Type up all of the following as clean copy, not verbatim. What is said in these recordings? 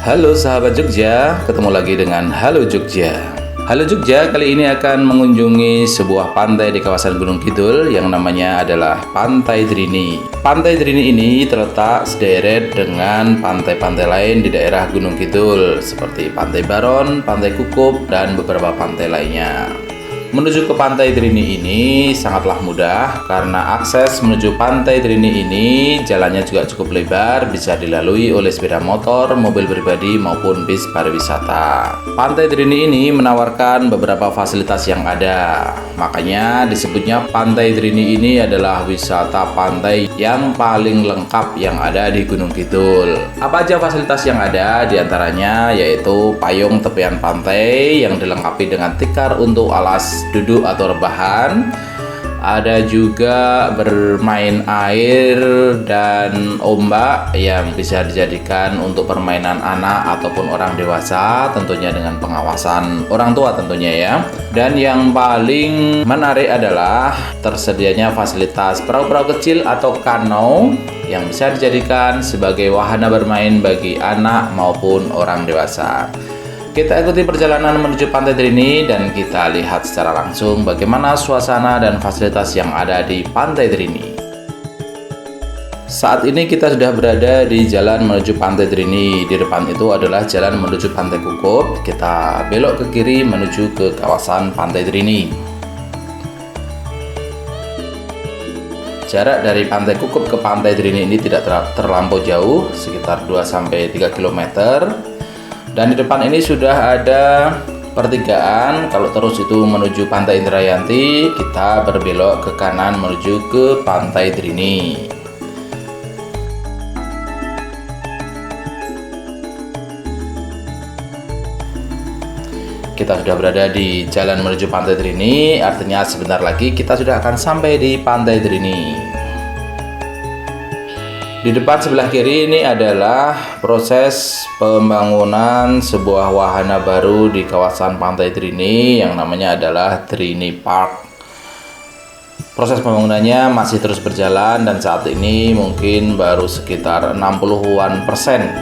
Halo sahabat Jogja, ketemu lagi dengan Halo Jogja. Halo Jogja kali ini akan mengunjungi sebuah pantai di kawasan Gunung Kidul yang namanya adalah Pantai Drini. Pantai Drini ini terletak sederet dengan pantai-pantai lain di daerah Gunung Kidul seperti Pantai Baron, Pantai Kukup, dan beberapa pantai lainnya. Menuju ke Pantai Drini ini sangatlah mudah karena akses menuju Pantai Drini ini jalannya juga cukup lebar, bisa dilalui oleh sepeda motor, mobil pribadi maupun bis pariwisata. Pantai Drini ini menawarkan beberapa fasilitas yang ada, makanya disebutnya Pantai Drini ini adalah wisata pantai yang paling lengkap yang ada di Gunung Kidul. Apa aja fasilitas yang ada? Di antaranya yaitu payung tepian pantai yang dilengkapi dengan tikar untuk alas duduk atau rebahan. Ada juga bermain air dan ombak yang bisa dijadikan untuk permainan anak ataupun orang dewasa, tentunya dengan pengawasan orang tua tentunya ya. Dan yang paling menarik adalah tersedianya fasilitas perahu-perahu kecil atau kano yang bisa dijadikan sebagai wahana bermain bagi anak maupun orang dewasa. Kita ikuti perjalanan menuju Pantai Drini dan kita lihat secara langsung bagaimana suasana dan fasilitas yang ada di Pantai Drini. Saat ini kita sudah berada di jalan menuju Pantai Drini. Di depan itu adalah jalan menuju Pantai Kukup. Kita belok ke kiri menuju ke kawasan Pantai Drini. Jarak dari Pantai Kukup ke Pantai Drini ini tidak terlampau jauh, sekitar 2-3 km. Dan di depan ini sudah ada pertigaan. Kalau terus itu menuju Pantai Indrayanti, kita berbelok ke kanan menuju ke Pantai Drini. Kita sudah berada di jalan menuju Pantai Drini, artinya sebentar lagi kita sudah akan sampai di Pantai Drini. Di depan sebelah kiri ini adalah proses pembangunan sebuah wahana baru di kawasan Pantai Drini yang namanya adalah Drini Park. Proses pembangunannya masih terus berjalan dan saat ini mungkin baru sekitar 60-an%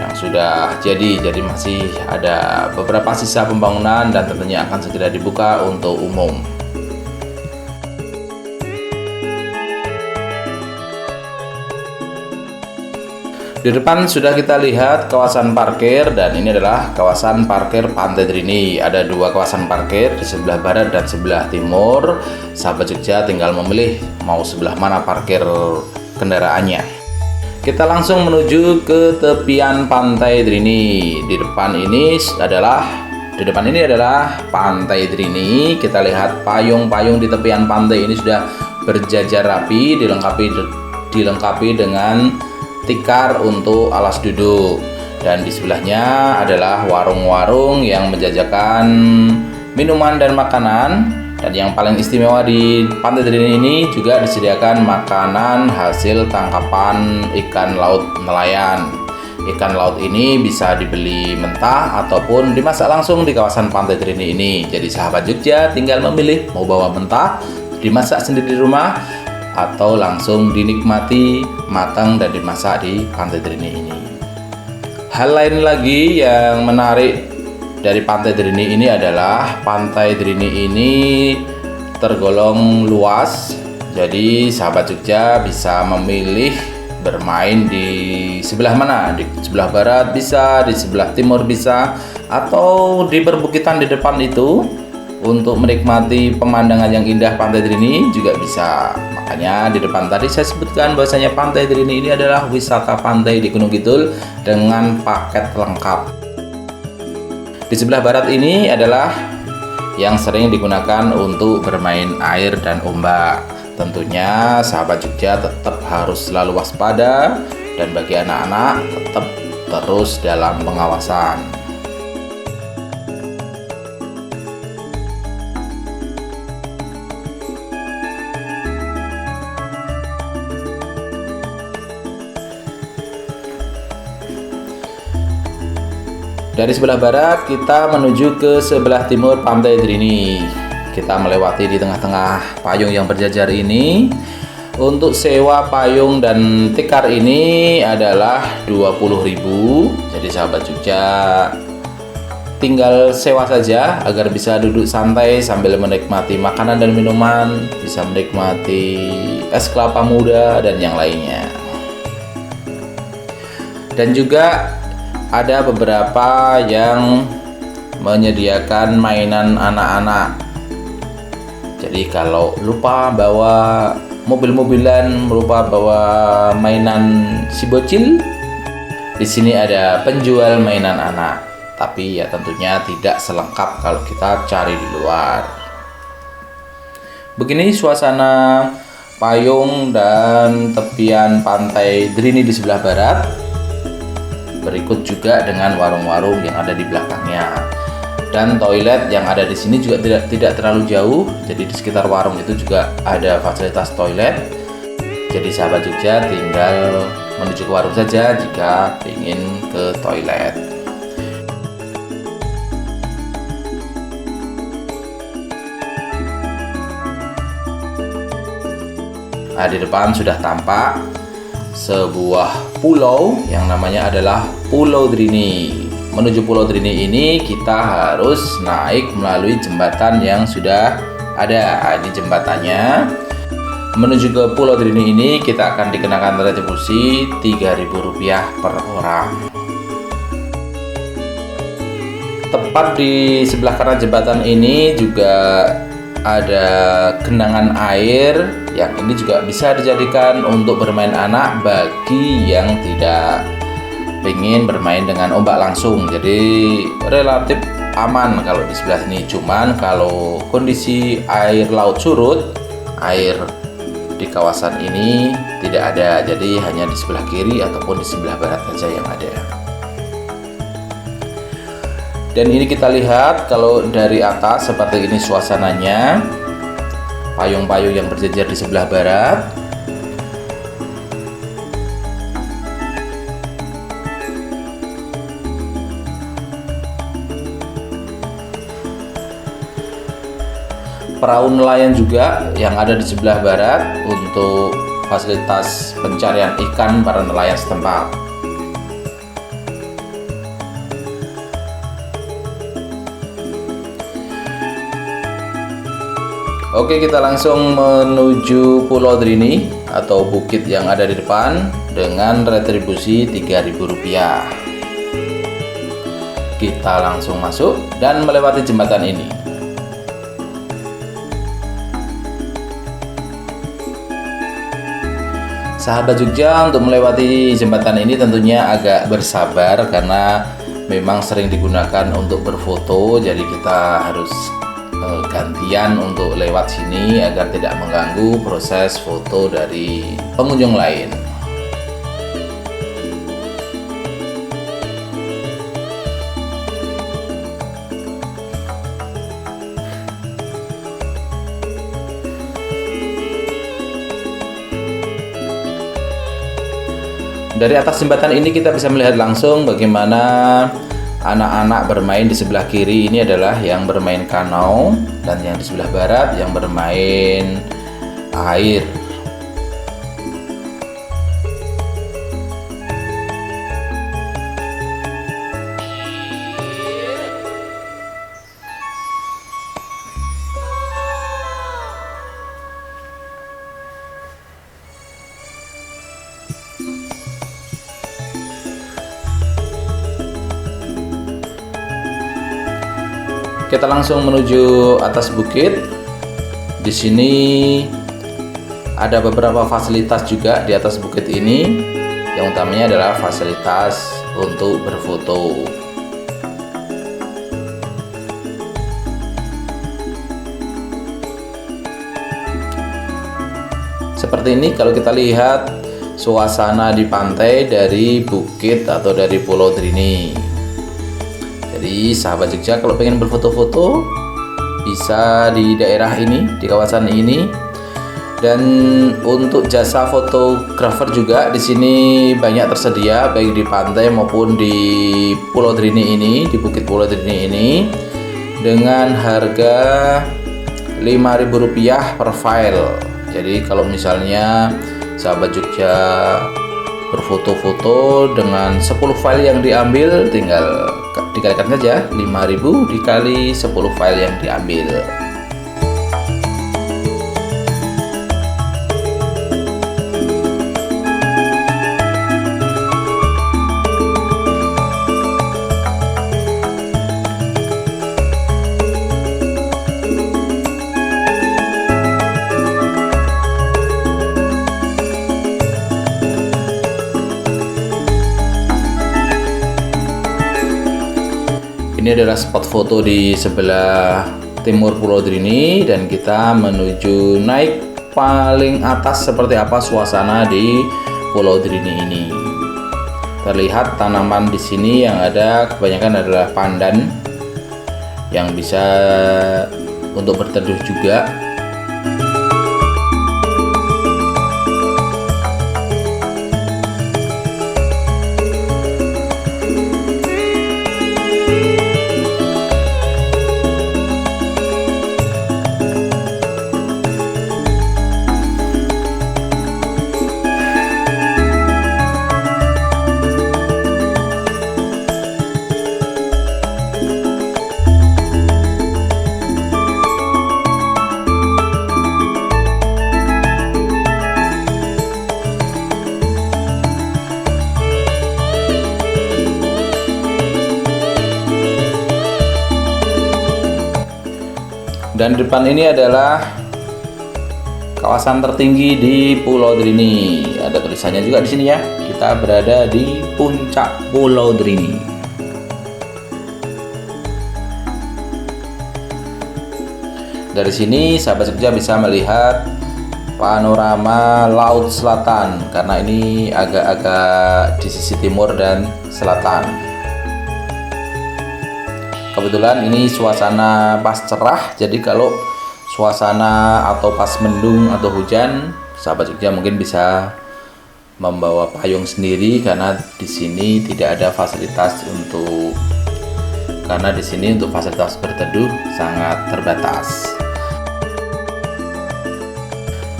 yang sudah jadi masih ada beberapa sisa pembangunan dan tentunya akan segera dibuka untuk umum. Di depan sudah kita lihat kawasan parkir dan ini adalah kawasan parkir Pantai Drini. Ada dua kawasan parkir di sebelah barat dan sebelah timur. Sahabat Jogja tinggal memilih mau sebelah mana parkir kendaraannya. Kita langsung menuju ke tepian Pantai Drini. Di depan ini adalah Pantai Drini. Kita lihat payung-payung di tepian pantai ini sudah berjajar rapi, dilengkapi dengan tikar untuk alas duduk, dan di sebelahnya adalah warung-warung yang menjajakan minuman dan makanan. Dan yang paling istimewa di Pantai Drini ini juga disediakan makanan hasil tangkapan ikan laut nelayan. Ikan laut ini bisa dibeli mentah ataupun dimasak langsung di kawasan Pantai Drini ini. Jadi sahabat Jogja tinggal memilih mau bawa mentah, dimasak sendiri di rumah, atau langsung dinikmati matang dan dimasak di Pantai Drini ini. Hal lain lagi yang menarik dari Pantai Drini ini adalah Pantai Drini ini tergolong luas. Jadi sahabat Jogja bisa memilih bermain di sebelah mana, di sebelah barat bisa, di sebelah timur bisa, atau di perbukitan di depan itu untuk menikmati pemandangan yang indah Pantai Drini juga bisa. Makanya di depan tadi saya sebutkan bahwasanya Pantai Drini ini adalah wisata pantai di Gunung Kidul dengan paket lengkap. Di sebelah barat ini adalah yang sering digunakan untuk bermain air dan ombak. Tentunya sahabat Jogja tetap harus selalu waspada dan bagi anak-anak tetap terus dalam pengawasan. Dari sebelah barat kita menuju ke sebelah timur Pantai Drini. Kita melewati di tengah-tengah payung yang berjajar ini. Untuk sewa payung dan tikar ini adalah 20.000. Jadi sahabat Jogja tinggal sewa saja agar bisa duduk santai sambil menikmati makanan dan minuman, bisa menikmati es kelapa muda dan yang lainnya. Dan juga ada beberapa yang menyediakan mainan anak-anak. Jadi kalau lupa bawa mobil-mobilan, lupa bawa mainan si bocil, di sini ada penjual mainan anak. Tapi ya tentunya tidak selengkap kalau kita cari di luar. Begini suasana payung dan tepian pantai Drini di sebelah barat. Berikut juga dengan warung-warung yang ada di belakangnya. Dan toilet yang ada di sini juga tidak terlalu jauh. Jadi di sekitar warung itu juga ada fasilitas toilet. Jadi sahabat Jogja tinggal menuju ke warung saja jika ingin ke toilet. Nah, di depan sudah tampak sebuah pulau yang namanya adalah Pulau Drini. Menuju Pulau Drini ini kita harus naik melalui jembatan yang sudah ada. Di jembatannya menuju ke Pulau Drini ini kita akan dikenakan retribusi Rp3.000 per orang. Tepat di sebelah kanan jembatan ini juga ada genangan air yang ini juga bisa dijadikan untuk bermain anak bagi yang tidak ingin bermain dengan ombak langsung. Jadi relatif aman kalau di sebelah sini. Cuman kalau kondisi air laut surut, air di kawasan ini tidak ada. Jadi hanya di sebelah kiri ataupun di sebelah barat saja yang ada. Dan ini kita lihat kalau dari atas seperti ini suasananya. Payung-payung yang berjejer di sebelah barat. Perahu nelayan juga yang ada di sebelah barat untuk fasilitas pencarian ikan para nelayan setempat. Oke, kita langsung menuju Pulau Drini atau bukit yang ada di depan dengan retribusi Rp3.000. Kita langsung masuk dan melewati jembatan ini. Sahabat Jogja, untuk melewati jembatan ini tentunya agak bersabar karena memang sering digunakan untuk berfoto, jadi kita harus gantian untuk lewat sini agar tidak mengganggu proses foto dari pengunjung lain. Dari atas jembatan ini kita bisa melihat langsung bagaimana anak-anak bermain. Di sebelah kiri ini adalah yang bermain kanau dan yang di sebelah barat yang bermain air. Kita langsung menuju atas bukit. Di sini ada beberapa fasilitas juga di atas bukit ini. Yang utamanya adalah fasilitas untuk berfoto. Seperti ini kalau kita lihat suasana di pantai dari bukit atau dari Pulau Drini. Jadi sahabat Jogja kalau pengen berfoto-foto bisa di daerah ini, di kawasan ini. Dan untuk jasa fotografer juga di sini banyak tersedia baik di pantai maupun di Pulau Drini ini, di Bukit Pulau Drini ini dengan harga Rp5.000 per file. Jadi kalau misalnya sahabat Jogja berfoto-foto dengan 10 file yang diambil, tinggal dikalikan saja 5.000 dikali 10 file yang diambil. Ini adalah spot foto di sebelah timur Pulau Drini, dan kita menuju naik paling atas seperti apa suasana di Pulau Drini ini. Terlihat tanaman di sini yang ada kebanyakan adalah pandan yang bisa untuk berteduh juga. Dan di depan ini adalah kawasan tertinggi di Pulau Drini. Ada tulisannya juga di sini ya. Kita berada di puncak Pulau Drini. Dari sini sahabat Jogja bisa melihat panorama Laut Selatan, karena ini agak-agak di sisi timur dan selatan. Kebetulan ini suasana pas cerah, jadi kalau suasana atau pas mendung atau hujan, sahabat Jogja mungkin bisa membawa payung sendiri, karena di sini tidak ada fasilitas untuk fasilitas berteduh sangat terbatas.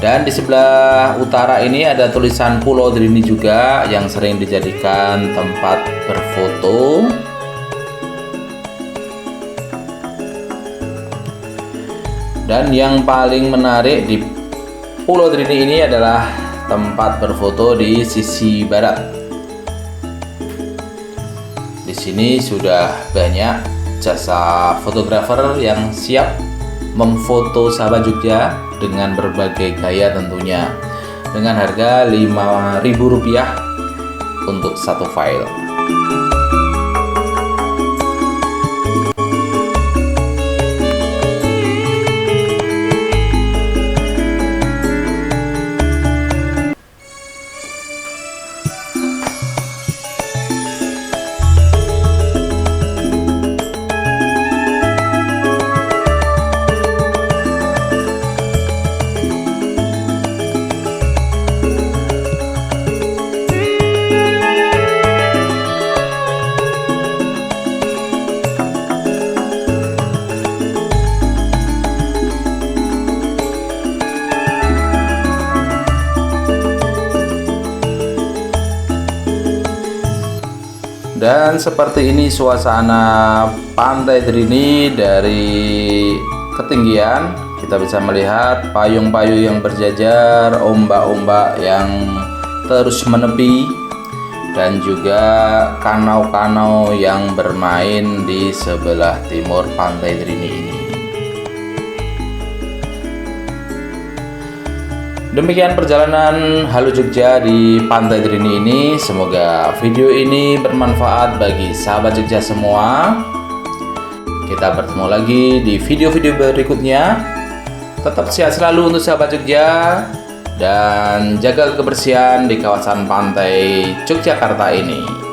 Dan di sebelah utara ini ada tulisan Pulau Drini juga yang sering dijadikan tempat berfoto. Dan yang paling menarik di Pulau Drini ini adalah tempat berfoto di sisi barat. Di sini sudah banyak jasa fotografer yang siap memfoto sahabat Jogja dengan berbagai gaya tentunya, dengan harga Rp5.000 untuk satu file. Dan seperti ini suasana Pantai Drini dari ketinggian. Kita bisa melihat payung-payung yang berjajar, ombak-ombak yang terus menepi, dan juga kanau-kanau yang bermain di sebelah timur Pantai Drini ini. Demikian perjalanan Halo Jogja di Pantai Drini ini. Semoga video ini bermanfaat bagi sahabat Jogja semua. Kita bertemu lagi di video-video berikutnya. Tetap sehat selalu untuk sahabat Jogja, dan jaga kebersihan di kawasan pantai Yogyakarta ini.